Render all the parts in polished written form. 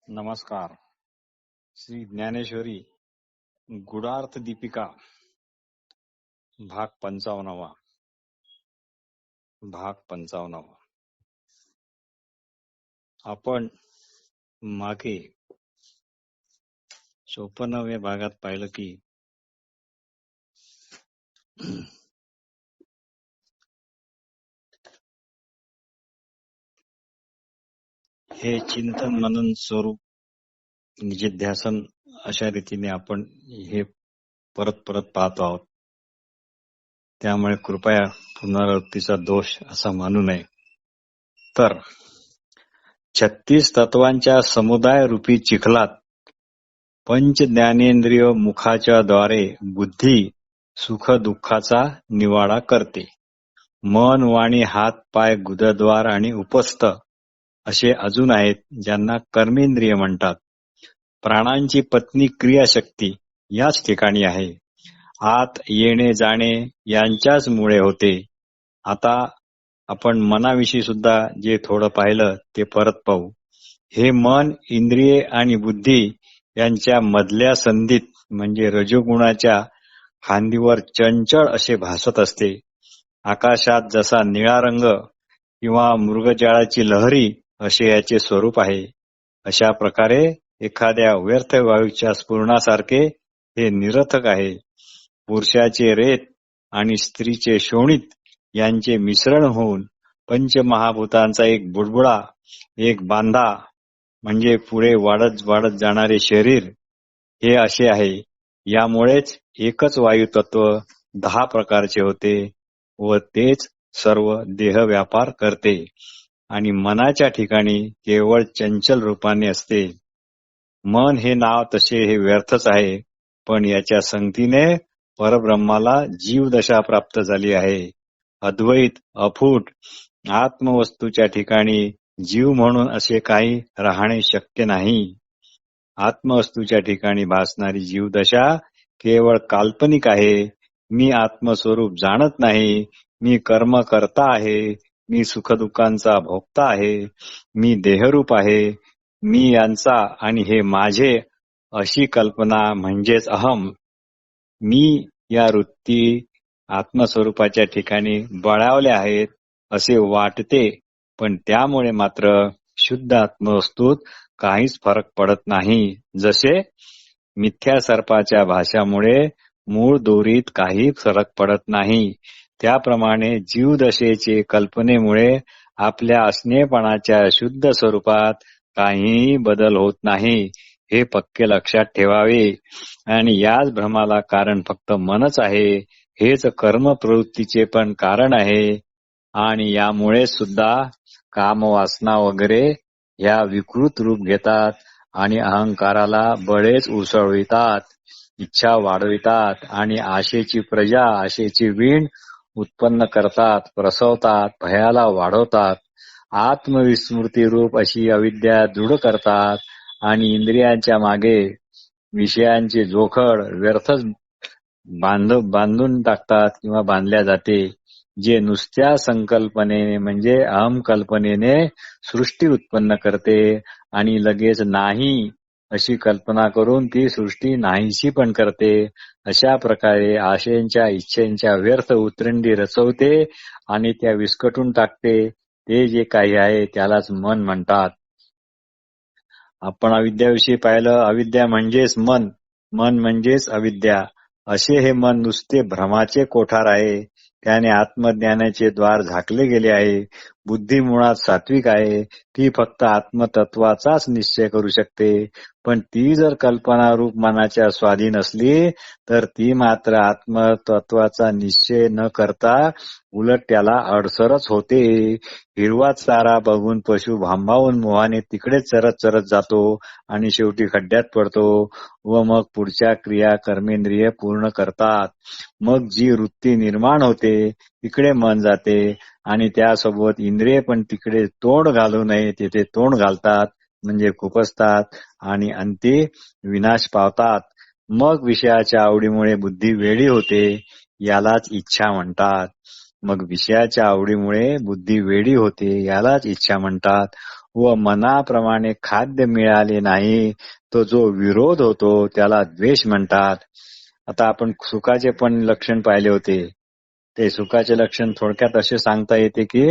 नमस्कार. श्री ज्ञानेश्वरी गुडार्थ दीपिका भाग 55. आपण मागे 54व्या भागात पाहिलं की हे चिंतन मनन स्वरूप निधिध्यासन अशा रीतीने आपण हे परत परत पाहतो आहोत. त्यामुळे कृपया पुनरावृत्तीचा दोष असा मानू नये. तर 36 तत्वांच्या समुदाय रूपी चिखलात पंच ज्ञानेंद्रिय मुखाच्या द्वारे बुद्धी सुख दुःखाचा निवाडा करते. मन वाणी हात पाय गुदद्वार आणि उपस्थ असे अजून आहेत ज्यांना कर्मेंद्रिय म्हणतात. प्राणांची पत्नी क्रियाशक्ती याच ठिकाणी आहे. आत येणे जाणे यांच्याच मुळे होते. आता आपण मनाविषयी सुद्धा जे थोडं पाहिलं ते परत पाहू. हे मन इंद्रिये आणि बुद्धी यांच्या मधल्या संधीत म्हणजे रजोगुणाच्या खांदीवर चंचळ असे भासत असते. आकाशात जसा निळा रंग किंवा मृगजळाची लहरी असे याचे स्वरूप आहे. अशा प्रकारे एखाद्या व्यर्थ वायूच्या स्फुरणासारखे हे निरर्थक आहे. पुरुषाचे रेत आणि स्त्रीचे शोणित यांचे मिश्रण होऊन पंचमहाभूतांचा एक बुडबुडा, एक बांधा म्हणजे पुढे वाढत वाढत जाणारे शरीर हे असे आहे. यामुळेच एकच वायुतत्व 10 प्रकारचे होते व तेच सर्व देह व्यापार करते आणि मनाच्या ठिकाणी केवळ चंचल रूपाने असते. मन हे नाव तसे हे व्यर्थच आहे, पण याच्या संगतीने परब्रह्माला जीवदशा प्राप्त झाली आहे. अद्वैत अफूट आत्मवस्तूच्या ठिकाणी जीव म्हणून असे काही राहणे शक्य नाही. आत्मवस्तूच्या ठिकाणी भासणारी जीवदशा केवळ काल्पनिक आहे. मी आत्मस्वरूप जाणत नाही. मी कर्म करता आहे. मी सुखदुःखांचा भोगता आहे. मी देहरूप आहे. मी यांचा आणि हे माझे अशी कल्पना म्हणजेच अहम. मी या वृत्ती आत्मस्वरूपाच्या ठिकाणी बळावल्या आहेत असे वाटते, पण त्यामुळे मात्र शुद्ध आत्मवस्तूत काहीच फरक पडत नाही. जसे मिथ्या सर्पाच्या भाषामुळे मूळ दोरीत काही फरक पडत नाही, त्याप्रमाणे जीवदशेचे कल्पनेमुळे आपल्या असणेपणाच्या शुद्ध स्वरूपात काहीही बदल होत नाही. हे पक्के लक्षात ठेवावे. आणि याच भ्रमाला कारण फक्त मनच आहे. हेच कर्म प्रवृत्तीचे पण कारण आहे. आणि यामुळे सुद्धा कामवासना वगैरे ह्या विकृत रूप घेतात आणि अहंकाराला बळेच उसळवितात, इच्छा वाढवितात आणि आशेची प्रजा, आशेची वीण उत्पन्न करतात, प्रसवतात, भयाला वाढवतात. आत्मविस्मृती रूप अशी अविद्या दृढ करतात आणि इंद्रियांच्या मागे विषयांची जोखड व्यर्थच बांधून टाकतात किंवा बांधल्या जाते. जे नुसत्या संकल्पनेने म्हणजे अहमकल्पनेने सृष्टी उत्पन्न करते आणि लगेच नाही अशी कल्पना करून ती सृष्टी नाहीशी पण करते. अशा प्रकारे आशेंच्या इच्छेंच्या व्यर्थ उतरंडी रचवते आणि त्या विस्कटून टाकते. ते जे काही आहे त्यालाच मन म्हणतात. आपण अविद्याविषयी पाहिलं. अविद्या म्हणजेच मन, मन म्हणजेच अविद्या. असे हे मन नुसते भ्रमाचे कोठार आहे. त्याने आत्मज्ञानाचे द्वार झाकले गेले आहे. बुद्धी मुळात सात्विक आहे. ती फक्त आत्मतत्वाचाच निश्चय करू शकते. पण ती जर कल्पनारूप मनाच्या स्वाधीन असली तर ती मात्र आत्मतत्वाचा निश्चय न करता उलट त्याला अडसरच होते. हिरवा चारा बघून पशु भांबावून मोहाने तिकडेच चरत चरत जातो आणि शेवटी खड्ड्यात पडतो व मग पुढच्या क्रिया कर्मेंद्रिय पूर्ण करतात. मग जी वृत्ती निर्माण होते तिकडे मन जाते आणि त्यासोबत इंद्रिय पण तिकडे तोंड घालू नये तिथे तोंड घालतात म्हणजे खुपसतात आणि अंती विनाश पावतात. मग विषयाच्या आवडीमुळे बुद्धी वेडी होते, यालाच इच्छा म्हणतात. मग विषयाच्या आवडीमुळे बुद्धी वेडी होते, यालाच इच्छा म्हणतात व मनाप्रमाणे खाद्य मिळाले नाही तो जो विरोध होतो त्याला द्वेष म्हणतात. आता आपण सुखाचे पण लक्षण पाहिले होते. ते सुखाचे लक्षण थोडक्यात असे सांगता येते की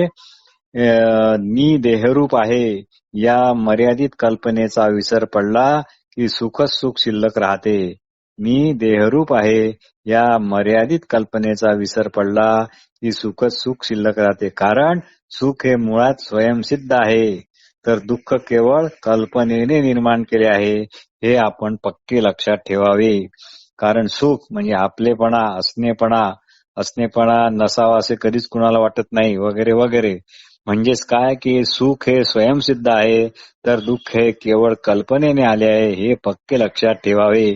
मी देहरूप आहे या मर्यादित कल्पनेचा विसर पडला की सुखच सुख शिल्लक राहते. मी देहरूप आहे या मर्यादित कल्पनेचा विसर पडला की सुखच सुख शिल्लक राहते. कारण सुख हे मुळात स्वयंसिद्ध आहे तर दुःख केवळ कल्पनेने निर्माण केले आहे हे आपण पक्के लक्षात ठेवावे. कारण सुख म्हणजे आपलेपणा, असणेपणा नसावा असे कधीच कुणाला वाटत नाही वगैरे वगैरे. म्हणजेच काय की सुख हे स्वयंसिद्ध आहे तर दुःख हे केवळ कल्पनेने आले आहे हे पक्के लक्षात ठेवावे.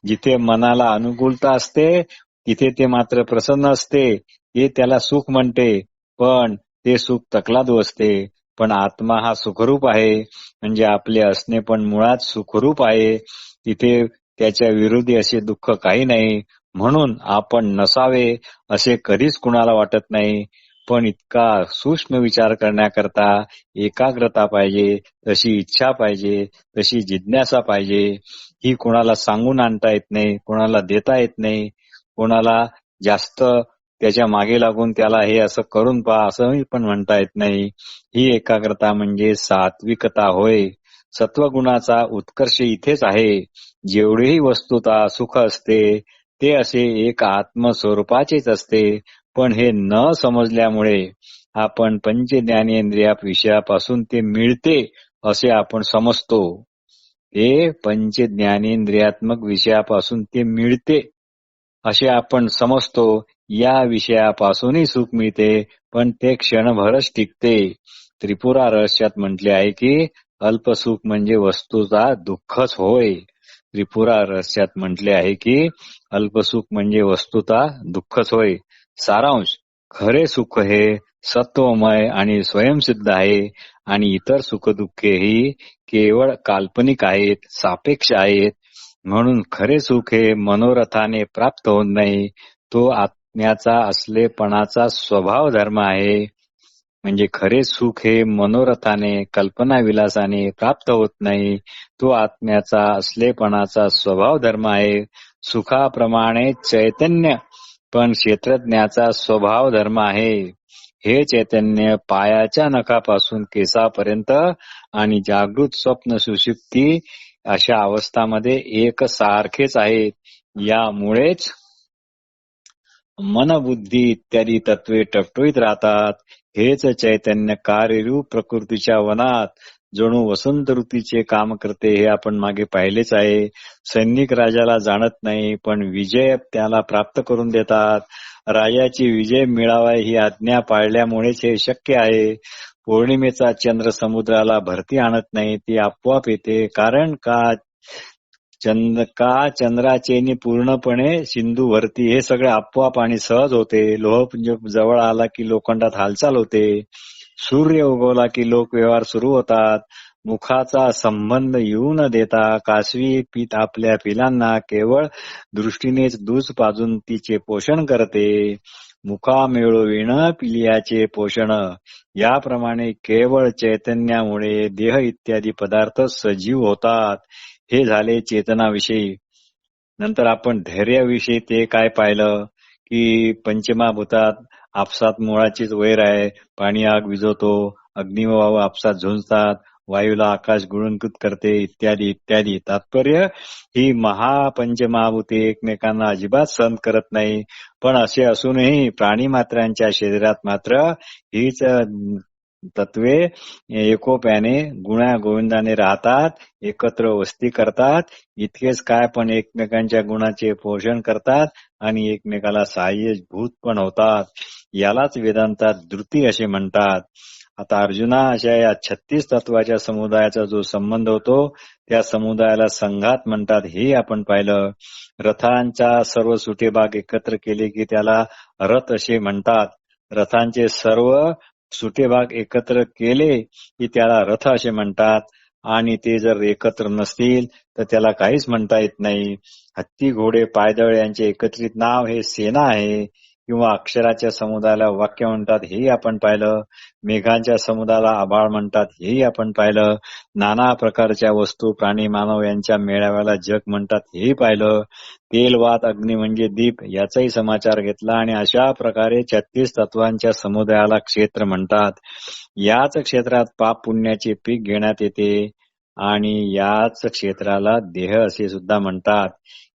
जिथे मनाला अनुकूलता असते तिथे ते मात्र प्रसन्न असते हे त्याला सुख म्हणते. पण ते सुख तकलादू असते. पण आत्मा हा सुखरूप आहे म्हणजे आपले असणे पण मुळात सुखरूप आहे. तिथे त्याच्या विरोधी असे दुःख काही नाही. म्हणून आपण नसावे असे कधीच कुणाला वाटत नाही. पण इतका सूक्ष्म विचार करण्याकरता एकाग्रता पाहिजे, तशी इच्छा पाहिजे, तशी जिज्ञासा पाहिजे. ही कोणाला सांगून आणता येत नाही, कोणाला देता येत नाही, कोणाला जास्त त्याच्या मागे लागून त्याला हे असं करून पहा असंही पण म्हणता येत नाही. ही एकाग्रता म्हणजे सात्विकता होय. सत्वगुणाचा उत्कर्ष इथेच आहे. जेवढेही वस्तुता सुख असते ते असे एक आत्मस्वरूपाचेच असते. पण हे न समजल्यामुळे आपण पंचज्ञानेंद्रिया विषयापासून ते मिळते असे आपण समजतो. हे पंचज्ञानेंद्रियात्मक विषयापासून ते मिळते असे आपण समजतो. या विषयापासूनही सुख मिळते पण ते क्षणभरच टिकते. त्रिपुरा रहस्यात म्हटले आहे की अल्पसुख म्हणजे वस्तुचा दुःखच होय. त्रिपुरा रहस्यात म्हटले आहे की अल्पसुख म्हणजे वस्तुता दुःखच होय. सारांश, खरे सुख हे सत्वमय आणि स्वयंसिद्ध आहे आणि इतर सुखदुःखे ही केवळ काल्पनिक आहेत, सापेक्ष आहेत. म्हणून खरे सुख हे मनोरथाने प्राप्त होत नाही. तो आत्म्याचा असलेपणाचा स्वभाव धर्म आहे. म्हणजे खरे सुख हे मनोरथाने, कल्पनाविलासाने प्राप्त होत नाही. तो आत्म्याचा असलेपणाचा स्वभाव धर्म आहे. सुखाप्रमाणे चैतन्य पण क्षेत्रज्ञाचा स्वभाव धर्म आहे. हे चैतन्य पायाच्या नखापासून केसापर्यंत आणि जागृत स्वप्न सुषुप्ती अशा अवस्थामध्ये एकसारखेच आहेत. यामुळेच मन, बुद्धी इत्यादी तत्वे टवटवीत राहतात. हेच चैतन्य कार्यरूप प्रकृतीच्या वनात जणू वसंत ऋतूचे काम करते हे आपण मागे पाहिलेच आहे. सैनिक राजाला जाणत नाही पण विजय त्याला प्राप्त करून देतात. राजाची विजय मिळावा ही आज्ञा पाळल्यामुळेच हे शक्य आहे. पौर्णिमेचा चंद्र समुद्राला भरती आणत नाही, ती आपोआप येते. कारण का चंद्राचेनी पूर्णपणे सिंधू भरती हे सगळे आपोआप आणि सहज होते. लोह जवळ आला की लोखंडात हालचाल होते. सूर्य उगवला की लोक व्यवहार सुरू होतात. मुखाचा संबंध येऊ न देता कासवी पीत आपल्या पिलांना केवळ दृष्टीनेच दूध पाजून तिचे पोषण करते. मुखा मिळविण पिलियाचे पोषण. याप्रमाणे केवळ चैतन्यामुळे देह इत्यादी पदार्थ सजीव होतात. हे झाले चेतनाविषयी. नंतर आपण धैर्याविषयी ते काय पाहिलं की पंचमहाभूतात आपसात मुळाचीच वैर आहे. पाणी आग विझवतो, अग्नी व आपसात झुंजतात, वायूला आकाश गुळंकृत करते इत्यादी इत्यादी. तात्पर्य ही महापंचमहाभूते एकमेकांना अजिबात सहन करत नाही. पण असे असूनही प्राणी मात्रांच्या शरीरात मात्र हीच तत्वे एकोप्याने गुण्या गोविंदाने राहतात, एकत्र वस्ती करतात. इतकेच काय पण एकमेकांच्या गुणाचे पोषण करतात आणि एकमेकाला सहाय्यभूत पण होतात. यालाच वेदांतात धृती असे म्हणतात. आता अर्जुना, अशा या 36 तत्वाच्या समुदायाचा जो संबंध होतो त्या समुदायाला संघात म्हणतात हे आपण पाहिलं. रथांचा सर्व सुटे भाग एकत्र केले की त्याला रथ असे म्हणतात. रथांचे सर्व सुटे भाग एकत्र केले की त्याला रथ असे म्हणतात. आणि ते जर एकत्र नसतील तर त्याला काहीच म्हणता येत नाही. हत्ती, घोडे, पायदळ यांचे एकत्रित नाव हे सेना आहे. किंवा अक्षराच्या समुदायाला वाक्य म्हणतात हेही आपण पाहिलं. मेघांच्या समुदायाला आभाळ म्हणतात हेही आपण पाहिलं. नाना प्रकारच्या वस्तू प्राणी मानव यांच्या मेळाव्याला जग म्हणतात हेही पाहिलं. तेल वात अग्नी म्हणजे दीप याचाही समाचार घेतला आणि अशा प्रकारे 36 तत्वांच्या समुदायाला क्षेत्र म्हणतात. याच क्षेत्रात पाप पुण्याचे पीक घेण्यात येते आणि याच क्षेत्राला देह असे सुद्धा म्हणतात.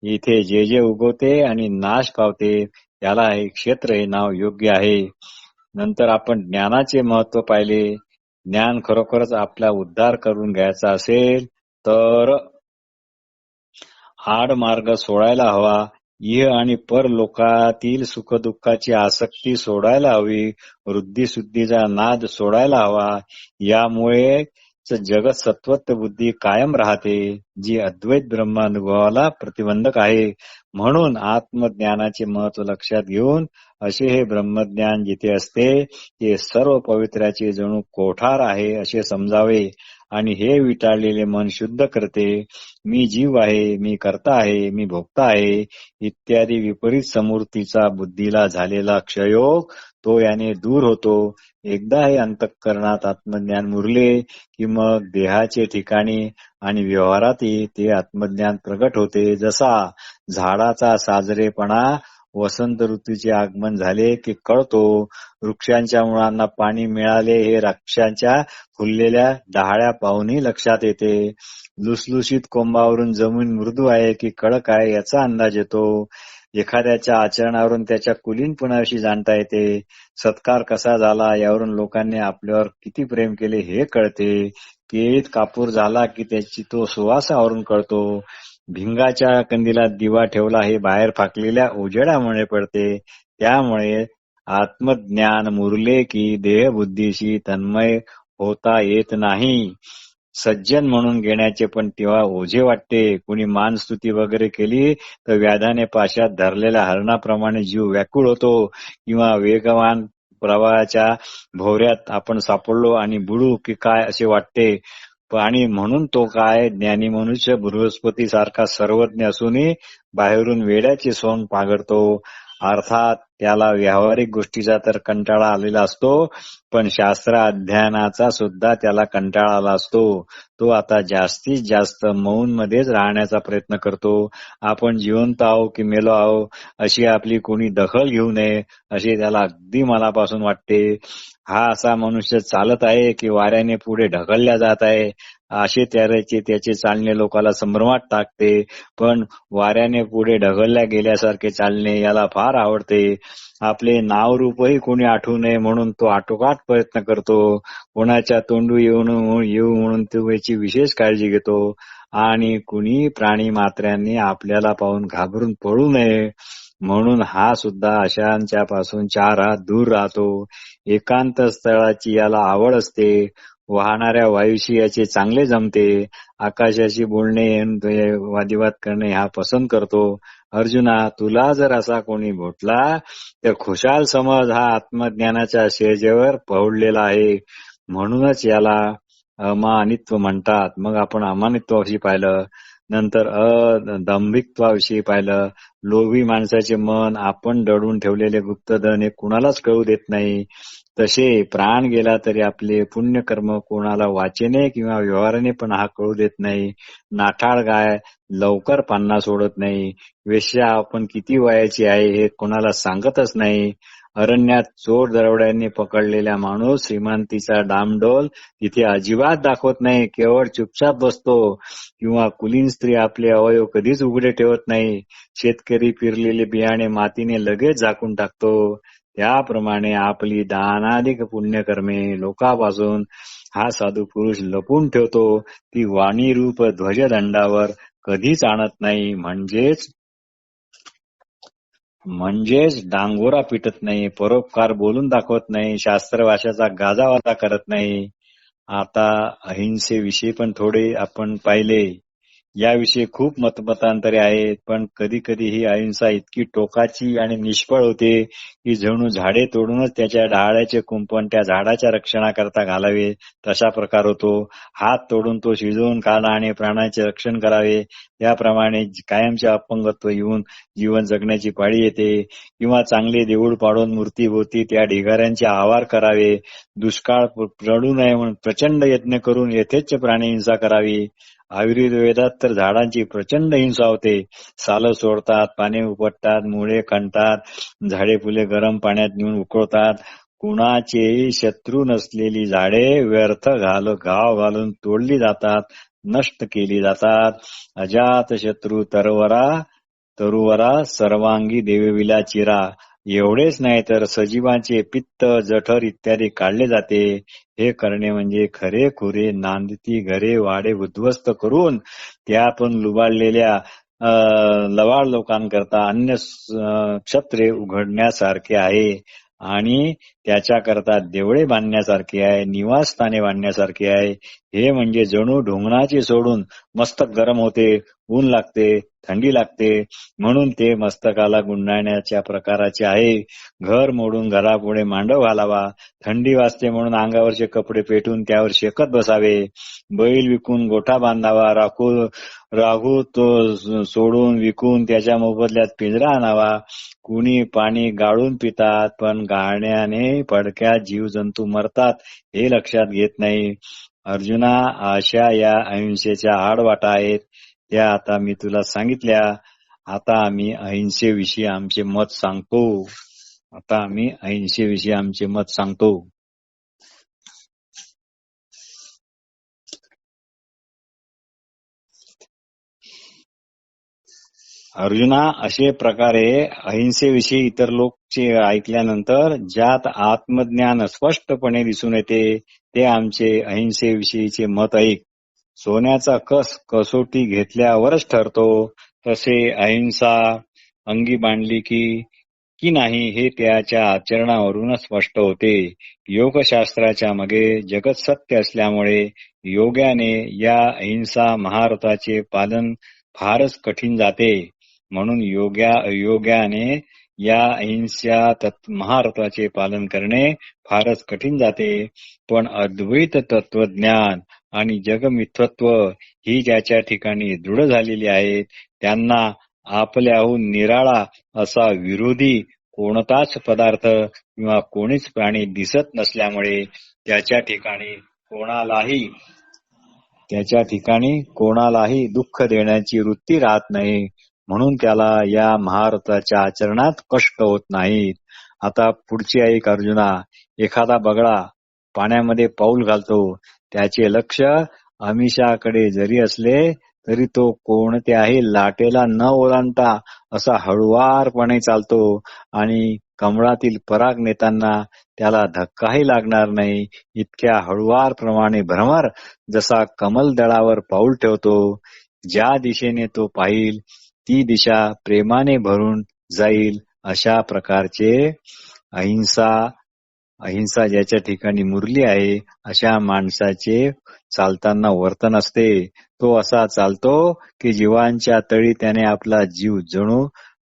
इथे जे जे उगवते आणि नाश पावते याला हे क्षेत्र हे नाव योग्य आहे. नंतर आपण ज्ञानाचे महत्व पाहिले. ज्ञान खरोखरच आपला उद्धार करून घ्यायचा असेल तर आड मार्ग सोडायला हवा. इह आणि परलोकातील सुखदुःखाची आसक्ती सोडायला हवी. वृद्धिशुद्धीचा नाद सोडायला हवा. यामुळे जगत सत्वत्व बुद्धी कायम राहते, जी अद्वैत ब्रह्मानुभवाला प्रतिबंधक आहे. म्हणून आत्मज्ञानाचे महत्व लक्षात घेऊन असे हे ब्रह्मज्ञान जिथे असते ते सर्व पवित्र्याचे जणू कोठार आहे असे समजावे आणि हे विटाळलेले मन शुद्ध करते. मी जीव आहे, मी कर्ता आहे, मी भोक्ता आहे इत्यादी विपरीत समूर्तीचा बुद्धीला झालेला क्षयोग तो याने दूर होतो. एकदा हे अंतःकरणात आत्मज्ञान मुरले की मग देहाचे ठिकाणी आणि व्यवहारातही ते आत्मज्ञान प्रगट होते. जसा झाडाचा साजरेपणा वसंत ऋतूचे आगमन झाले की कळतो. वृक्षांच्या मुळांना पाणी मिळाले हे वृक्षांच्या फुललेल्या डहाळ्या पाहूनही लक्षात येते. लुसलुशीत कोंबावरून जमीन मृदू आहे की कडक आहे याचा अंदाज येतो. एखाद्याच्या आचरणावरून त्याच्या कुलीनपणाविषयी जाणता येते. सत्कार कसा झाला यावरून लोकांनी आपल्यावर किती प्रेम केले हे कळते. केळीत कापूर झाला की त्याची तो सुवासावरून कळतो. भिंगाच्या कंदिलात दिवा ठेवला हे बाहेर फाकलेल्या उजेडामुळे पडते. त्यामुळे आत्मज्ञान मुरले की देहबुद्धीशी तन्मय होता येत नाही. सज्जन म्हणून घेण्याचे पण तेव्हा ओझे वाटते. कुणी मानस्तुती वगैरे केली तर व्याधाने पाशात धरलेल्या हरणाप्रमाणे जीव व्याकुळ होतो किंवा वेगवान प्रवाहाच्या भोवऱ्यात आपण सापडलो आणि बुडू की काय असे वाटते. आणि म्हणून तो काय ज्ञानी मनुष्य बृहस्पती सारखा सर्वज्ञ असूनही बाहेरून वेड्याचे सोंग पांघरतो. अर्थात त्याला व्यावहारिक गोष्टीचा तर कंटाळा आलेला असतो, पण शास्त्र अध्ययनाचा सुद्धा त्याला कंटाळा आला असतो. तो आता जास्तीत जास्त मौन मध्येच राहण्याचा प्रयत्न करतो. आपण जिवंत आहो की मेलो आहो अशी आपली कोणी दखल घेऊ नये असे त्याला अगदी मनापासून वाटते. हा असा मनुष्य चालत आहे की वाऱ्याने पुढे ढकलल्या जात आहे असे त्याचे चालणे लोकांना संभ्रमात टाकते. पण वाऱ्याने पुढे ढकलल्या गेल्यासारखे चालणे याला फार आवडते. आपले नाव रूपही कोणी आठवू नये म्हणून तो आटोकाट प्रयत्न करतो. कोणाच्या तोंडू येऊ म्हणून तो याची विशेष काळजी घेतो. आणि कुणी प्राणी मात्र्यांनी आपल्याला पाहून घाबरून पळू नये म्हणून हा सुद्धा अशांच्या पासून 4 हात दूर राहतो. एकांत स्थळाची याला आवड असते. वाहणाऱ्या वायूशी याचे चांगले जमते. आकाशाशी बोलणे वादिवाद करणे हा पसंत करतो. अर्जुना, तुला जर असा कोणी भेटला तर खुशाल समज हा आत्मज्ञानाच्या शेजेवर पहुडलेला आहे. म्हणूनच याला अमानित्व म्हणतात. मग आपण अमानित्वाविषयी पाहिलं. नंतर दंभित्वाविषयी पाहिलं. लोभी माणसाचे मन आपण दडून ठेवलेले गुप्तधन हे कुणालाच कळू देत नाही. तसे प्राण गेला तरी आपले पुण्यकर्म कोणाला वाचेने किंवा व्यवहाराने पण हा कळू देत नाही. नाठाळ गाय लवकर पान्हा सोडत नाही. वेश्या आपण किती वयाची आहे हे कोणाला सांगतच नाही. अरण्यात चोर दरोड्यांनी पकडलेला माणूस श्रीमंतीचा डामडोल तिथे अजिबात दाखवत नाही. केवळ चुपचाप बसतो. किंवा कुलीन स्त्री आपले अवयव कधीच उघडे ठेवत नाही. शेतकरी पिरलेले बियाणे मातीने लगेच झाकून टाकतो. त्याप्रमाणे आपली दानाधिक पुण्यकर्मे लोकांपासून हा साधू पुरुष लपून ठेवतो. ती वाणीरूप ध्वजदंडावर कधीच आणत नाही. म्हणजेच डांगोरा पिटत नाही. परोपकार बोलून दाखवत नाही. शास्त्र भाषेचा गाजावाजा करत नाही. आता अहिंसेविषयी पण थोडे आपण पाहिले. याविषयी खूप मतमतांतरे आहेत. पण कधी कधी ही अहिंसा इतकी टोकाची आणि निष्फळ होते की जणू झाडे तोडूनच त्याच्या डहाळ्याचे कुंपण त्या झाडाच्या रक्षणाकरता घालावे तशा प्रकार होतो. हात तोडून तो शिजवून खाला आणि प्राणाचे रक्षण करावे याप्रमाणे कायमचे अपंगत्व येऊन जीवन जगण्याची पाळी येते, किंवा चांगले देऊळ पाडून मूर्तीभोवती त्या ढिगाऱ्यांचे आवार करावे, दुष्काळ पडू नये म्हणून प्रचंड यज्ञ करून यथेच्छ प्राणी हिंसा करावी. आयुर्वेदात तर झाडांची प्रचंड हिंसा होते. सालं सोडतात, पाने उपटतात, मुळे खणतात, झाडे फुले गरम पाण्यात नेऊन उकळतात. कुणाचेही शत्रू नसलेली झाडे व्यर्थ घाव घालून तोडली जातात, नष्ट केली जातात. अजात शत्रू तरुवरा सर्वांगी देविला चिरा. एवढेच नाही तर सजीवांचे पित्त, जठर इत्यादी काढले जाते. हे करणे म्हणजे खरेखुरे नांदती घरे वाडे उद्ध्वस्त करून त्यातून लुबाडलेल्या लवाड लोकांकरता अन्य क्षत्रे उघडण्यासारखे आहे आणि त्याच्याकरता देवळे बांधण्यासारखे आहे, निवासस्थाने बांधण्यासारखे आहे. हे म्हणजे जणू ढोंगणाचे सोडून मस्तक गरम होते, ऊन लागते, थंडी लागते, म्हणून ते मस्तकाला गुंडाळण्याच्या प्रकाराचे आहे. घर मोडून घरापुढे मांडव घालावा, थंडी वाजते म्हणून अंगावरचे कपडे पेटून त्यावर शेकत बसावे, बैल विकून गोठा बांधावा, राहू तो सोडून विकून त्याच्या मोबदल्यात पिंजरा आणावा. कुणी पाणी गाळून पितात, पण गाळण्याने पडक्यात जीवजंतू मरतात हे लक्षात घेत नाही. अर्जुना, अशा या अहिंसेच्या आडवाटा आहेत, त्या आता मी तुला सांगितल्या. आता आम्ही अहिंसेविषयी आमचे मत सांगतो. अर्जुना, असे प्रकारे अहिंसेविषयी इतर लोकचे ऐकल्यानंतर ज्यात आत्मज्ञान स्पष्टपणे दिसून येते ते आमचे अहिंसेविषयीचे मत ऐक. सोन्याचा कसोटी घेतल्यावरच ठरतो, तसे अहिंसा अंगी बांधली की नाही हे त्याच्या आचरणावरूनच स्पष्ट होते. योगशास्त्राच्या मागे जगत सत्य असल्यामुळे योग्याने या अहिंसा महारथाचे पालन फारच कठीण जाते. म्हणून योग्याने या अहिंसा महारथाचे पालन करणे फारच कठीण जाते. पण अद्वैत तत्वज्ञान आणि जगमिथत्व ही ज्याच्या ठिकाणी दृढ झालेली आहेत, त्यांना आपल्याहून निराळा असा विरोधी कोणताच पदार्थ किंवा कोणीच प्राणी दिसत नसल्यामुळे त्याच्या ठिकाणी कोणालाही दुःख देण्याची वृत्ती राहत नाही. म्हणून त्याला या महारथाच्या आचरणात कष्ट होत नाहीत. आता पुढची ऐक अर्जुना. एखादा बगळा पाण्यामध्ये पाऊल घालतो, त्याचे लक्ष आमिषाकडे जरी असले तरी तो कोणत्याही लाटेला न ओलांडता असा हळुवारपणे चालतो आणि कमळातील पराग नेताना त्याला धक्काही लागणार नाही इतक्या हळुवारप्रमाणे भ्रमर जसा कमल दळावर पाऊल ठेवतो. ज्या दिशेने तो पाहिल ती दिशा प्रेमाने भरून जाईल. अशा प्रकारचे अहिंसा ज्याच्या ठिकाणी मुरली आहे अशा माणसाचे चालताना वर्तन असते. तो असा चालतो की जीवांच्या तळी त्याने आपला जीव जणू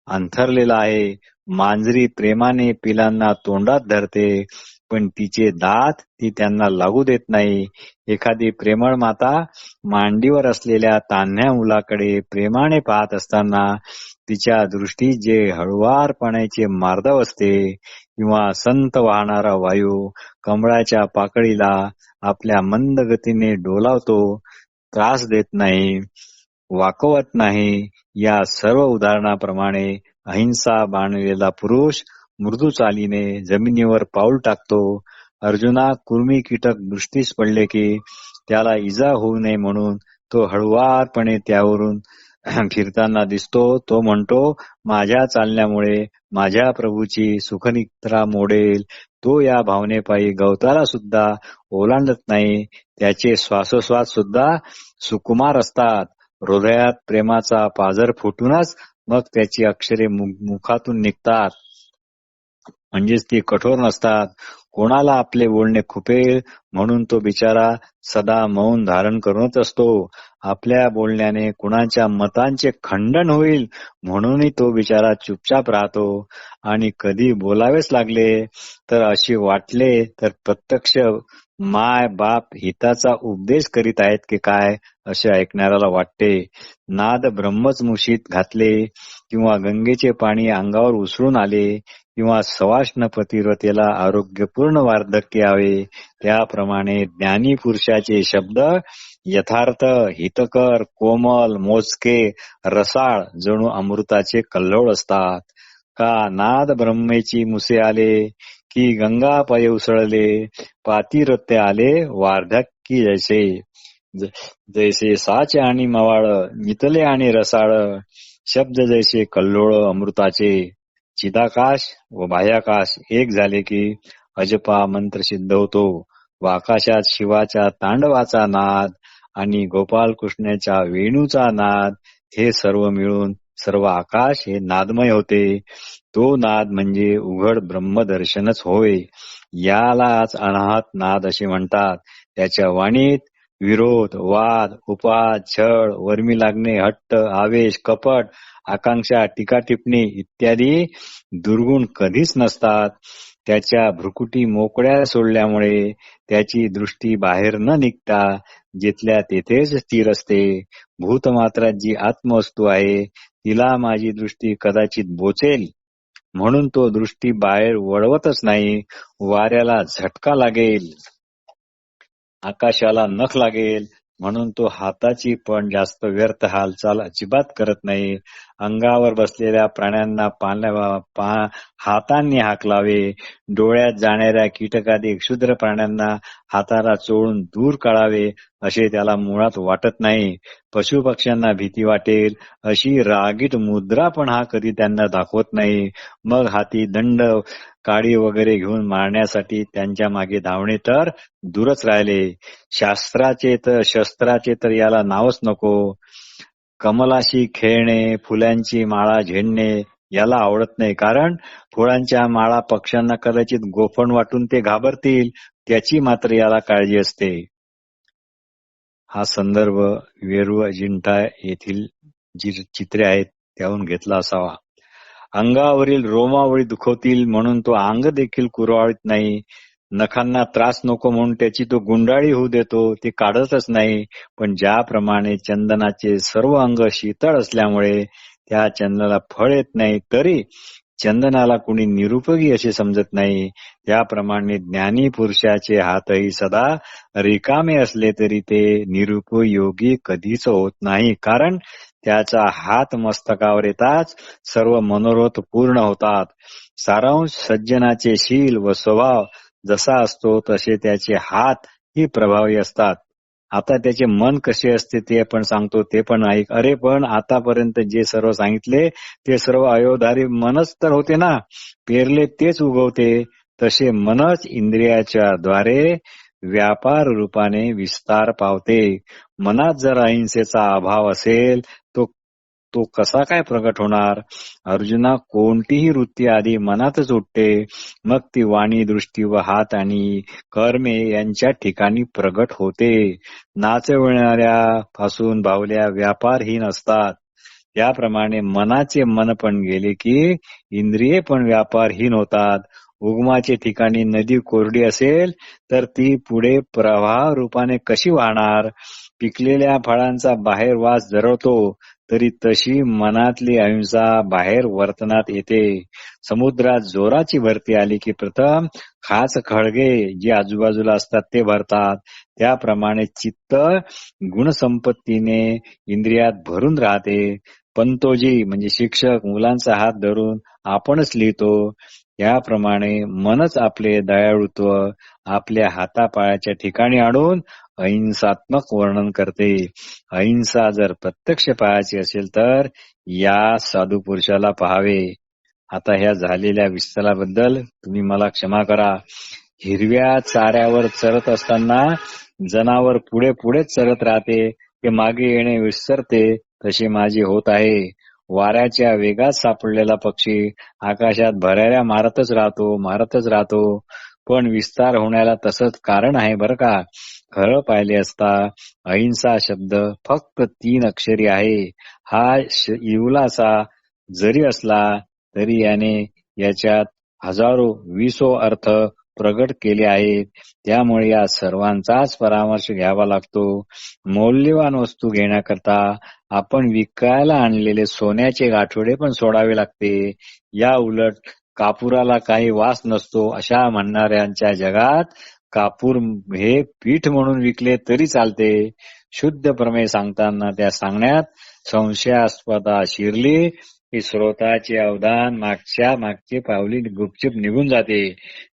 अंथरलेला आहे. मांजरी प्रेमाने पिलांना तोंडात धरते, पण तिचे दात ती त्यांना लागू देत नाही. एखादी प्रेमळ माता मांडीवर असलेल्या तान्ह्या मुलाकडे प्रेमाने पाहत असताना तिच्या दृष्टीत जे हळुवारपणाचे मार्दव असते किंवा संत वाहणारा वायू कमळाच्या पाकळीला आपल्या मंद गतीने डोलावतो, त्रास देत नाही, वाकवत नाही, या सर्व उदाहरणाप्रमाणे अहिंसा बाणलेला पुरुष मृदू चालीने जमिनीवर पाऊल टाकतो. अर्जुना, कुर्मी कीटक दृष्टीस पडले की त्याला इजा होऊ नये म्हणून तो हळुवारपणे त्यावरून फिरताना दिसतो. तो म्हणतो, माझ्या चालण्यामुळे माझ्या प्रभूची सुखनिद्रा मोडेल. तो या भावनेपायी गवताला सुद्धा ओलांडत नाही. त्याचे श्वासोश्वास सुद्धा सुकुमार असतात. हृदयात प्रेमाचा पाझर फुटूनच मग त्याची अक्षरे मुखातून निघतात, म्हणजेच ती कठोर नसतात. कोणाला आपले बोलणे खुपेल म्हणून तो बिचारा सदा मौन धारण करूनच असतो. आपल्या बोलण्याने कुणाच्या मतांचे खंडन होईल म्हणूनही तो बिचारा चुपचाप राहतो. आणि कधी बोलावेच लागले तर अशी वाटले तर प्रत्यक्ष माय बाप हिताचा उपदेश करीत आहेत की काय असे ऐकणाऱ्याला वाटते. नाद ब्रह्मच मुशीत घातले किंवा गंगेचे पाणी अंगावर उसळून आले किंवा सवाष्ण पतिव्रतेला आरोग्यपूर्ण वार्धक्य यावे त्याप्रमाणे ज्ञानी पुरुषाचे शब्द यथार्थ, हितकर, कोमल, मोजके, रसाळ जणू अमृताचे कल्लोळ असतात. का नाद ब्रह्मेची मुसे आले की गंगा पाय उसळले, पातिव्रत्य आले वार्धक्य जैसे. जैसे साच आणि मवाळ, मितले आणि रसाळ, शब्द जैसे कल्लोळ अमृताचे. चिदाकाश व बाह्याकाश एक झाले की अजपा मंत्र सिद्ध होतो व आकाशात शिवाच्या तांडवाचा नाद आणि गोपालकृष्णाच्या वेणूचा नाद हे सर्व मिळून सर्व आकाश हे नादमय होते. तो नाद म्हणजे उघड ब्रह्मदर्शनच होय. यालाच अनाहत नाद असे म्हणतात. त्याच्या वाणीत विरोध, वाद, उपवाद, छळ, वर्मी लागणे, हट्ट, आवेश, कपट, आकांक्षा, टीका टिप्पणी इत्यादी दुर्गुण कधीच नसतात. त्याच्या भ्रुकुटी मोकळ्या सोडल्यामुळे त्याची दृष्टी बाहेर न निघता जिथल्या तेथेच स्थिर असते. भूतमात्रात जी आत्मवस्तू आहे तिला माझी दृष्टी कदाचित बोचेल म्हणून तो दृष्टी बाहेर वळवतच नाही. वाऱ्याला झटका लागेल, आकाशाला नख लागेल म्हणून तो हाताची पण जास्त व्यर्थ हालचाल अजिबात करत नाही. अंगावर बसलेल्या प्राण्यांना हातांनी हाकलावे, डोळ्यात जाणाऱ्या कीटकादी क्षुद्र प्राण्यांना हाताला चोळून दूर काढावे असे त्याला मुळात वाटत नाही. पशुपक्ष्यांना भीती वाटेल अशी रागीट मुद्रा पण हा कधी त्यांना दाखवत नाही. मग हाती दंड, काडी वगैरे घेऊन मारण्यासाठी त्यांच्या मागे धावणे तर दूरच राहिले. शस्त्राचे तर याला नावच नको. कमलाशी खेळणे, फुलांची माळा झेडणे याला आवडत नाही, कारण फुलांच्या माळा पक्ष्यांना कदाचित गोफण वाटून ते घाबरतील, त्याची मात्र याला काळजी असते. हा संदर्भ वेरूळ अजिंठा येथील जी चित्रे आहेत त्याहून घेतला असावा. अंगावरील रोमावळी दुखवतील म्हणून तो अंग देखील कुरवाळीत नाही. नखांना त्रास नको म्हणून त्याची तो गुंडाळी होऊ देतो, ते काढतच नाही. पण ज्याप्रमाणे चंदनाचे सर्व अंग शीतळ असल्यामुळे त्या चंदनाला फळ येत नाही, तरी चंदनाला कुणी निरुपयोगी असे समजत नाही, त्याप्रमाणे ज्ञानी पुरुषाचे हातही सदा रिकामे असले तरी ते निरुपयोगी कधीच होत नाही, कारण त्याचा हात मस्तकावर येताच सर्व मनोरथ पूर्ण होतात. सारांश सज्जनाचे शील व स्वभाव जसा असतो तसे त्याचे हात ही प्रभावी असतात. आता त्याचे मन कसे असते ते पण सांगतो, ते पण ऐक. अरे पण आतापर्यंत जे सर्व सांगितले ते सर्व अयोधारी मनच तर होते ना. पेरले तेच उगवते. तसे मनच इंद्रियाच्या द्वारे व्यापार रूपाने विस्तार पावते. मनात जर अहिंसेचा अभाव असेल तो कसा काय प्रगट होणार? अर्जुना, कोणतीही वृत्ती आधी मनातच उठते, मग ती वाणी, दृष्टी व हात आणि कर्मे यांच्या ठिकाणी प्रगट होते. नाचविणाऱ्या पासून बावल्या व्यापारहीन असतात. त्याप्रमाणे मनाचे मन पण गेले की इंद्रिये पण व्यापारहीन होतात. उगमाचे ठिकाणी नदी कोरडी असेल तर ती पुढे प्रवाह रूपाने कशी वाहणार? पिकलेल्या फळांचा बाहेर वास जरवतो, तरी तशी मनातली अहिंसा बाहेर वर्तनात येते. समुद्रात जोराची भरती आली की प्रथम खास खळगे जे आजूबाजूला असतात ते भरतात. त्याप्रमाणे चित्त गुणसंपत्तीने इंद्रियात भरून राहते. पंतोजी म्हणजे शिक्षक मुलांचा हात धरून आपणच लिहितो, त्याप्रमाणे मनच आपले दयाळुत्व आपल्या हातापायाच्या ठिकाणी आणून अहिंसात्मक वर्णन करते. अहिंसा जर प्रत्यक्ष पाहायची असेल तर या साधू पुरुषाला पाहावे. आता ह्या झालेल्या विस्ताराबद्दल तुम्ही मला क्षमा करा. हिरव्या चाऱ्यावर चरत असताना जनावर पुढे पुढेच चरत राहते, ते मागे येणे विसरते, तसे माझे होत आहे. वाऱ्याच्या वेगात सापडलेला पक्षी आकाशात भराऱ्या मारतच राहतो. पण विस्तार होण्याला तसंच कारण आहे बरं का. खरं पाहिले असता अहिंसा शब्द फक्त 3 अक्षरी आहे. हा इवलासा जरी असला तरी याने याच्यात हजारो विसो अर्थ प्रगट केले आहेत. त्यामुळे या सर्वांचाच परामर्श घ्यावा लागतो. मौल्यवान वस्तू घेण्याकरता आपण विकायला आणलेले सोन्याचे गाठोडे पण सोडावे लागते. या उलट कापुराला काही वास नसतो अशा म्हणणाऱ्यांच्या जगात कापूर हे पीठ म्हणून विकले तरी चालते. शुद्ध प्रमेय सांगताना त्या सांगण्यात संशयास्पदा शिरली की श्रोताचे अवधान मागचे पावली गुपचूप निघून जाते.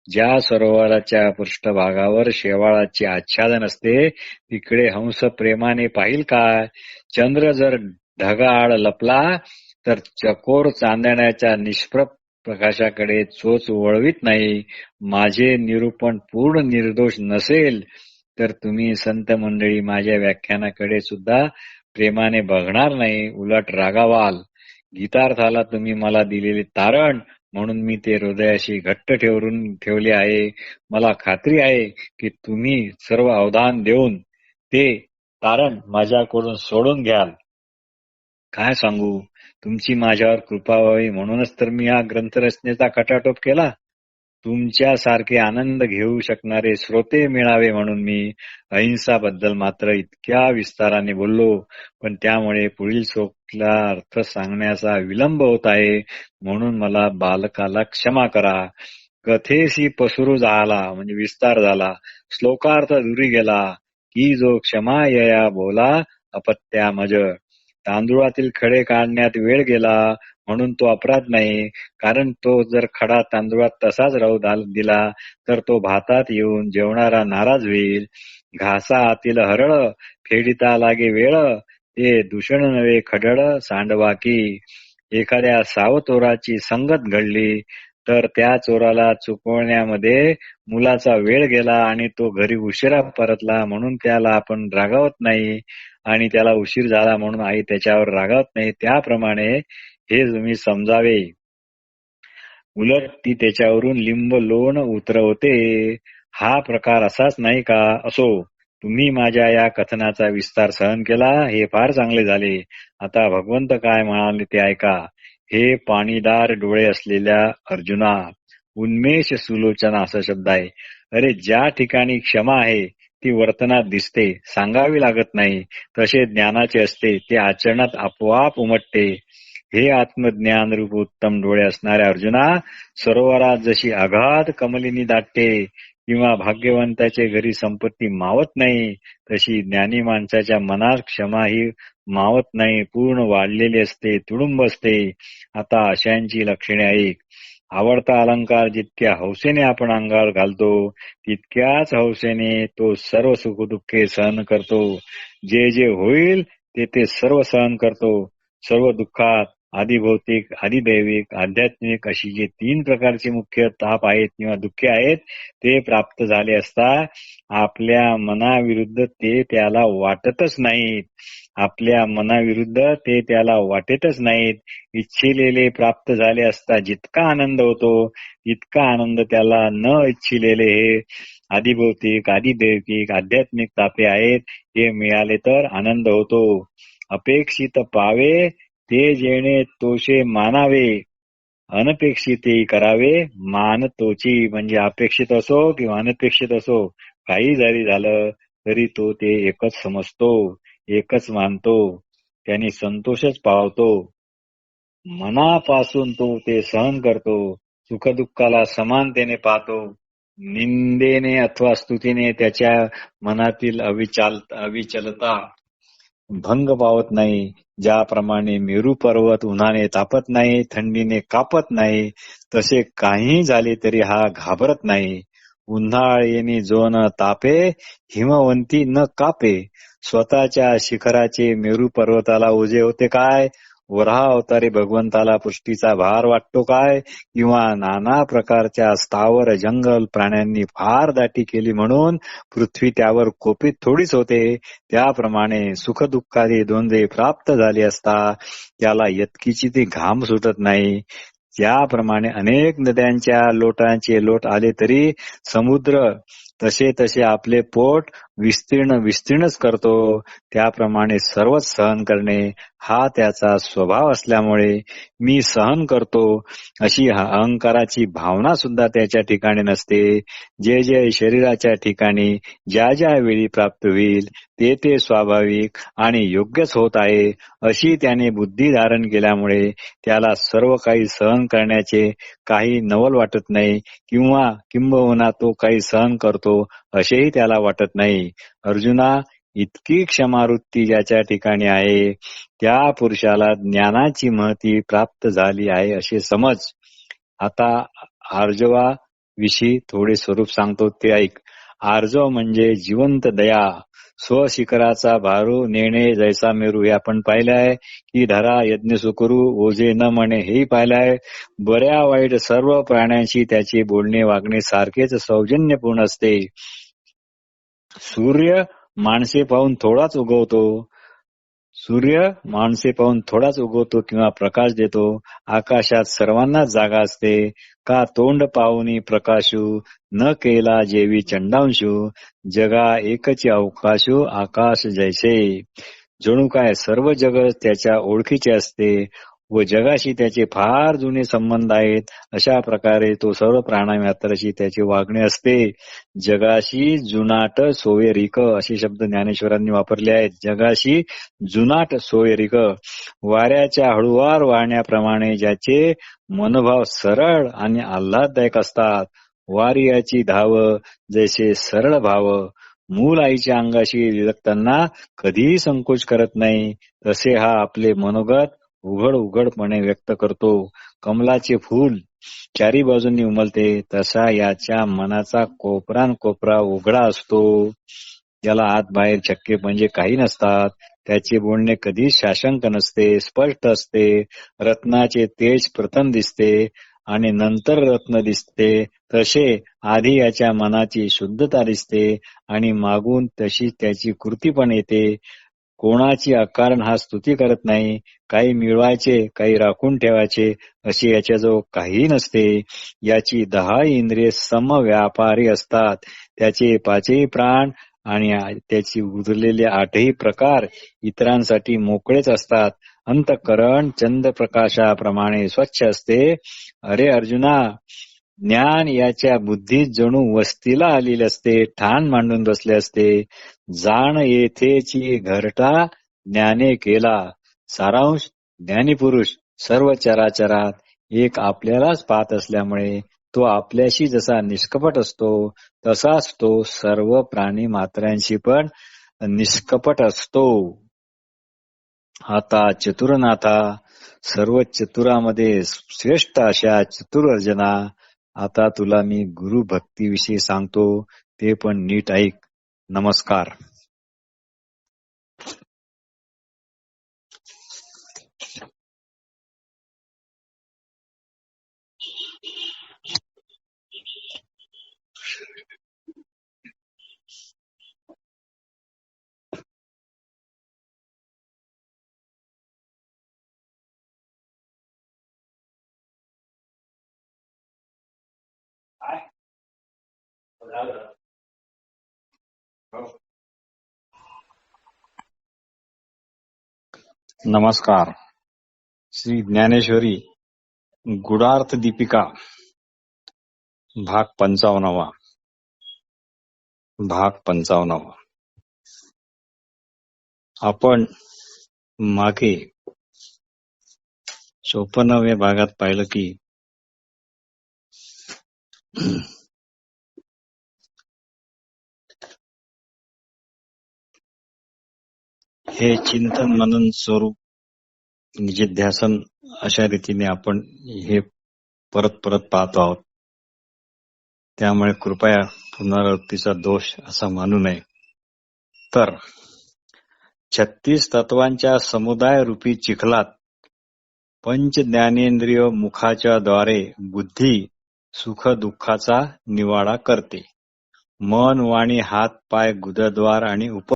ज्या सरोवराच्या पृष्ठभागावर शेवाळाचे आच्छादन असते तिकडे हंस प्रेमाने पाहिल काय? चंद्र जर ढगाआड लपला तर चकोर चांदण्याच्या निष्प्रभ प्रकाशाकडे चोच वळवीत नाही. माझे निरूपण पूर्ण निर्दोष नसेल तर तुम्ही संत मंडळी माझ्या व्याख्यानाकडे सुद्धा प्रेमाने बघणार नाही, उलट रागावाल. गीतार्थाला तुम्ही मला दिलेले तारण म्हणून मी ते हृदयाशी घट्ट ठेवले आहे. मला खात्री आहे की तुम्ही सर्व अवधान देऊन ते तारण माझ्याकडून सोडून घ्याल. काय सांगू, तुमची माझ्यावर कृपा व्हावी म्हणूनच तर मी हा ग्रंथ रचनेचा खटाटोप केला. तुमच्यासारखे आनंद घेऊ शकणारे श्रोते मिळावे म्हणून मी अहिंसाबद्दल मात्र इतक्या विस्ताराने बोललो, पण त्यामुळे पुढील श्लोकाला अर्थ सांगण्याचा विलंब होत आहे, म्हणून मला बालकाला क्षमा करा. कथेशी पसरू झाला म्हणजे विस्तार झाला, श्लोकार्थ दुरी गेला, की जो क्षमा यया बोला अपत्यामज. तांदुळातील खडे काढण्यात वेळ गेला म्हणून तो अपराध नाही, कारण तो जर खडा तांदुळात तसाच राहू दिला तर तो भातात येऊन जेवणारा नाराज होईल. घासा आतील हरळ फेडिता लागे वेळ, ते दूषण नव्हे खडळ सांडवा की. एखाद्या सावचोराची संगत घडली तर त्या चोराला चुकवण्यामध्ये मुलाचा वेळ गेला आणि तो घरी उशिरा परतला म्हणून त्याला आपण रागावत नाही, आणि त्याला उशीर झाला म्हणून आई त्याच्यावर रागावत नाही. त्याप्रमाणे हे तुम्ही समजावे. उलट ती त्याच्यावरून लिंब लोण उतरवते. हा प्रकार असाच नाही का? असो, तुम्ही माझ्या या कथनाचा विस्तार सहन केला, हे फार चांगले झाले. आता भगवंत काय म्हणाले ते ऐका. हे पाणीदार डोळे असलेल्या अर्जुना, उन्मेष सुलोचना असा शब्द आहे. अरे, ज्या ठिकाणी क्षमा आहे ती वर्तनात दिसते, सांगावी लागत नाही. तसे ज्ञानाचे असते, ते आचरणात आपोआप उमटते. हे आत्मज्ञान रूप उत्तम डोळे असणाऱ्या अर्जुना, सरोवरात जशी अगाध कमलिनी दाटते किंवा भाग्यवंताच्या घरी संपत्ती मावत नाही, तशी ज्ञानी माणसाच्या मनात क्षमा ही मावत नाही, पूर्ण वाढलेली असते, तुडुंब असते. आता अशांची लक्षणे ऐक. आवडता अलंकार जितक्या हौसेने आपण अंगावर घालतो तितक्याच हौसेने तो सर्व सुखदुःखे सहन करतो. जे जे होईल ते सर्व सहन करतो. सर्व दुःखात आदिभौतिक, आदिदैविक, आध्यात्मिक अशी जे 3 प्रकारचे मुख्य ताप आहेत किंवा दुःखे आहेत ते प्राप्त झाले असता आपल्या मनाविरुद्ध ते त्याला वाटतच नाहीत. आपल्या मनाविरुद्ध ते त्याला वाटतच नाहीत. इच्छिलेले प्राप्त झाले असता जितका आनंद होतो तितका आनंद त्याला न इच्छिलेले हे आदिभौतिक, आदिदैविक, आध्यात्मिक तापे आहेत, हे मिळाले तर आनंद होतो. अपेक्षित पावे ते जेणे तोषे मानावे, अनपेक्षितही करावे मान तोची. म्हणजे अपेक्षित असो किंवा अनपेक्षित असो, काही जरी झालं तरी तो ते एकच समजतो, एकच मानतो, त्यांनी संतोषच पावतो. मनापासून तो ते सहन करतो. सुखदुःखाला समानतेने पाहतो. निंदेने अथवा स्तुतीने त्याच्या मनातील अविचलता भंग पावत नाही. ज्याप्रमाणे मेरू पर्वत उन्हाने तापत नाही, थंडीने कापत नाही, तसे काही झाले तरी हा घाबरत नाही. उन्हाळ्याने जो न तापे, हिमवंती न कापे. स्वतःच्या शिखराचे मेरू पर्वताला ओझे होते काय? वराह अवतारी भगवंताला पृष्ठीचा भार वाटतो काय? किंवा नाना प्रकारच्या स्थावर जंगल प्राण्यांनी फार दाटी केली म्हणून पृथ्वी त्यावर कोपित थोडीच होते. त्याप्रमाणे सुखदुःखादी द्वंद्वे प्राप्त झाली असता त्याला यत्किची ती घाम सुटत नाही. त्याप्रमाणे अनेक नद्यांच्या लोटांचे लोट आले तरी समुद्र तसे तसे आपले पोट विस्तीर्णच करतो. त्याप्रमाणे सर्वच सहन करणे हा त्याचा स्वभाव असल्यामुळे मी सहन करतो अशी अहंकाराची भावना सुद्धा त्याच्या ठिकाणी नसते. जे जे शरीराच्या ठिकाणी ज्या ज्या वेळी प्राप्त होईल ते ते स्वाभाविक आणि योग्यच होत आहे अशी त्याने बुद्धी धारण केल्यामुळे त्याला सर्व काही सहन करण्याचे काही नवल वाटत नाही किंवा किंबहुना तो काही सहन करतो असेही त्याला वाटत नाही. अर्जुना, इतकी क्षमावृत्ती ज्याच्या ठिकाणी आहे त्या पुरुषाला ज्ञानाची महती प्राप्त झाली आहे असे समज. आता आर्जवा विषयी थोडे स्वरूप सांगतो ते ऐक. आर्जव म्हणजे जिवंत दया, स्वशिखराचा भारू नेणे जैसा मेरू हे आपण पाहिलं आहे. की धरा यज्ञ सुकरू ओझे न म्हणे हेही पाहिलं आहे. बऱ्या वाईट सर्व प्राण्यांशी त्याचे बोलणे वागणे सारखेच सौजन्यपूर्ण असते. सूर्य माणसे पाहून थोडाच उगवतो किंवा प्रकाश देतो. आकाशात सर्वांनाच जागा असते. का तोंड पाहुनी प्रकाशू न केला जेवी चंडांशू, जगा एकची अवकाशू आकाश जैसे. जणू काय सर्व जग त्याच्या ओळखीचे असते व जगाशी त्याचे फार जुने संबंध आहेत. अशा प्रकारे तो सर्व प्राणीमात्राशी त्याचे वागणे असते. जगाशी जुनाट सोयरिक असे शब्द ज्ञानेश्वरांनी वापरले आहेत. जगाशी जुनाट सोयरिक, वाऱ्याच्या हळुवार वाहण्याप्रमाणे ज्याचे मनोभाव सरळ आणि आल्हाददायक असतात. वारियाची धाव जैसे सरळ भाव, मूल आईच्या अंगाशी विलगताना कधीही संकोच करत नाही तसे हा आपले मनोगत उघडपणे व्यक्त करतो. कमलाचे फूल चारी बाजूंनी उमलते तसा याच्या मनाचा कोपरा उघडा असतो. याला आत बाहेर चक्के म्हणजे काही नसतात. त्याचे बोलणे कधी साशंक नसते, स्पष्ट असते. रत्नाचे तेज प्रथम दिसते आणि नंतर रत्न दिसते तसे आधी याच्या मनाची शुद्धता दिसते आणि मागून तशी त्याची कृती पण येते. कोणाची अकारण हा स्तुती करत नाही. काही मिळवायचे काही राखून ठेवायचे असे याच्याजवळ काही नसते. याची 10 इंद्रिये समव्यापारी असतात. त्याचे 5ही प्राण आणि त्याची उरलेले 8ही प्रकार इतरांसाठी मोकळेच असतात. अंतःकरण चंद्रप्रकाशाप्रमाणे स्वच्छ असते. अरे अर्जुना, ज्ञान याच्या बुद्धीत जणू वस्तीला आलेले असते, ठाण मांडून बसले असते. जाण येथेची घरटा ज्ञाने केला. सारांश, ज्ञानीपुरुष सर्व चराचरात एक आपल्यालाच पाहत असल्यामुळे तो आपल्याशी जसा निष्कपट असतो तसाच तो सर्व प्राणी मात्रांशी पण निष्कपट असतो. आता चतुरनाथा, सर्व चतुरामध्ये श्रेष्ठ अशा चतुर अर्जुना, आता तुला मी गुरु भक्तीविषयी सांगतो ते पण नीट ऐक. नमस्कार. नमस्कार. श्री ज्ञानेश्वरी गुडार्थ दीपिका भाग 55. आपण मागे 54व्या भागात पाहिलं की हे चिंतन मनन स्वरूप निधिध्यासन अशा रीतीने आपण हे परत पाहतो आहोत. त्यामुळे कृपया पुनरावृत्तीचा दोष असा मानू नये. तर 36 तत्वांच्या समुदाय रूपी चिखलात पंच ज्ञानेंद्रिय मुखाच्या द्वारे बुद्धी सुख दुःखाचा निवाडा करते. मन वाणी हात पाय गुदद्वार आणि